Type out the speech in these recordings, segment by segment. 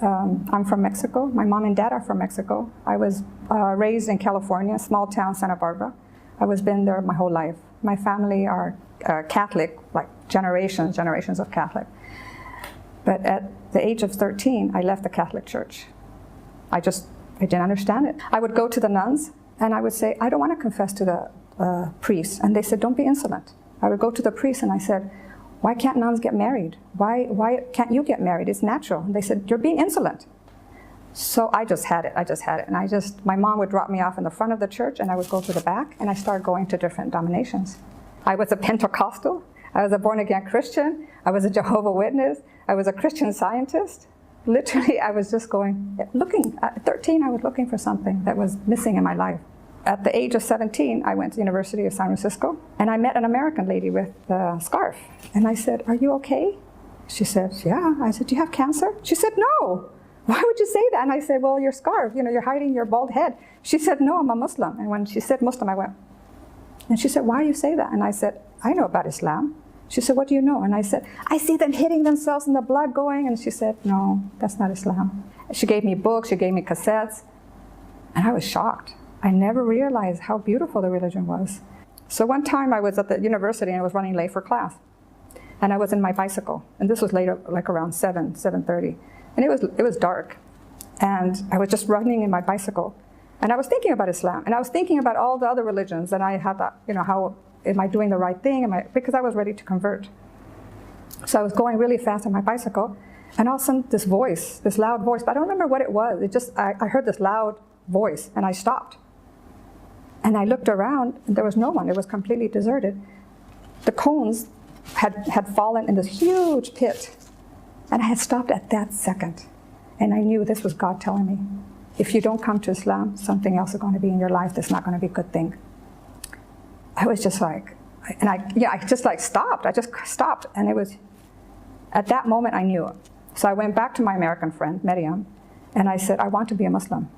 I'm from Mexico. My mom and dad are from Mexico. I was raised in California, small town Santa Barbara. I was been there my whole life. My family are Catholic, like generations of Catholic. But at the age of 13, I left the Catholic Church. I didn't understand it. I would go to the nuns and I would say, I don't want to confess to the priest. And they said, don't be insolent. I would go to the priest and I said, why can't nuns get married? Why can't you get married? It's natural. And they said, you're being insolent. So I just had it. And my mom would drop me off in the front of the church and I would go to the back and I started going to different denominations. I was a Pentecostal. I was a born-again Christian. I was a Jehovah's Witness. I was a Christian Scientist. Literally, I was just looking. At 13, I was looking for something that was missing in my life. At the age of 17, I went to the University of San Francisco, and I met an American lady with a scarf. And I said, are you okay? She said, yeah. I said, do you have cancer? She said, no. Why would you say that? And I said, well, your scarf, you're hiding your bald head. She said, no, I'm a Muslim. And when she said Muslim, I went, and she said, why do you say that? And I said, I know about Islam. She said, what do you know? And I said, I see them hitting themselves and the blood going. And she said, no, that's not Islam. She gave me books, she gave me cassettes, and I was shocked. I never realized how beautiful the religion was. So one time I was at the university and I was running late for class. And I was in my bicycle. And this was later, like around 7:30. And it was dark. And I was just running in my bicycle. And I was thinking about Islam. And I was thinking about all the other religions. And I had that, how am I doing the right thing? Because I was ready to convert. So I was going really fast on my bicycle. And all of a sudden this voice, this loud voice, but I don't remember what it was. I heard this loud voice and I stopped. And I looked around and there was no one. It was completely deserted. The cones had fallen in this huge pit. And I had stopped at that second. And I knew this was God telling me, if you don't come to Islam, something else is going to be in your life that's not going to be a good thing. I was just like, I just like stopped. I just stopped. And it was, at that moment I knew. So I went back to my American friend, Miriam, and I said, I want to be a Muslim.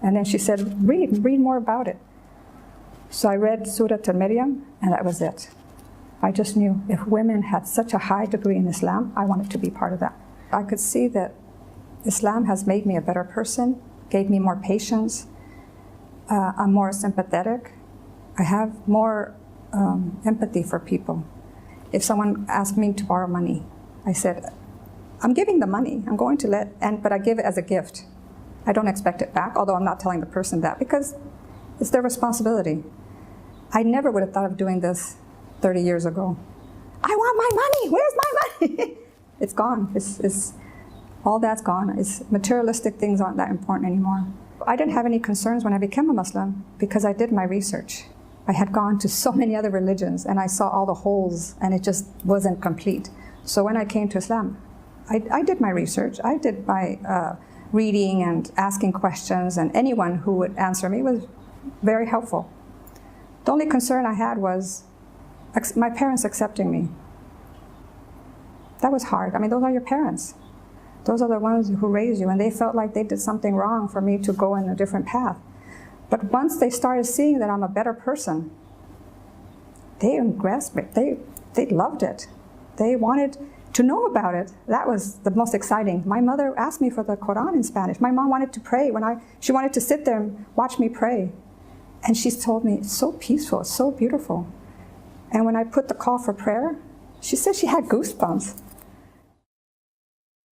And then she said, read more about it. So I read Surah Al-Maryam, and that was it. I just knew if women had such a high degree in Islam, I wanted to be part of that. I could see that Islam has made me a better person, gave me more patience. I'm more sympathetic. I have more empathy for people. If someone asked me to borrow money, I said, I'm giving the money. I'm going to but I give it as a gift. I don't expect it back, although I'm not telling the person that because it's their responsibility. I never would have thought of doing this 30 years ago. I want my money. Where's my money? It's gone. It's all that's gone. Materialistic things aren't that important anymore. I didn't have any concerns when I became a Muslim because I did my research. I had gone to so many other religions and I saw all the holes and it just wasn't complete. So when I came to Islam, I did my research. I did my reading and asking questions, and anyone who would answer me was very helpful. The only concern I had was my parents accepting me. That was hard. I mean, those are your parents. Those are the ones who raised you, and they felt like they did something wrong for me to go in a different path. But once they started seeing that I'm a better person, they grasped it. They loved it. They wanted to know about it. That was the most exciting. My mother asked me for the Quran in Spanish. My mom wanted to pray. She wanted to sit there and watch me pray. And she told me, it's so peaceful, it's so beautiful. And when I put the call for prayer, she said she had goosebumps.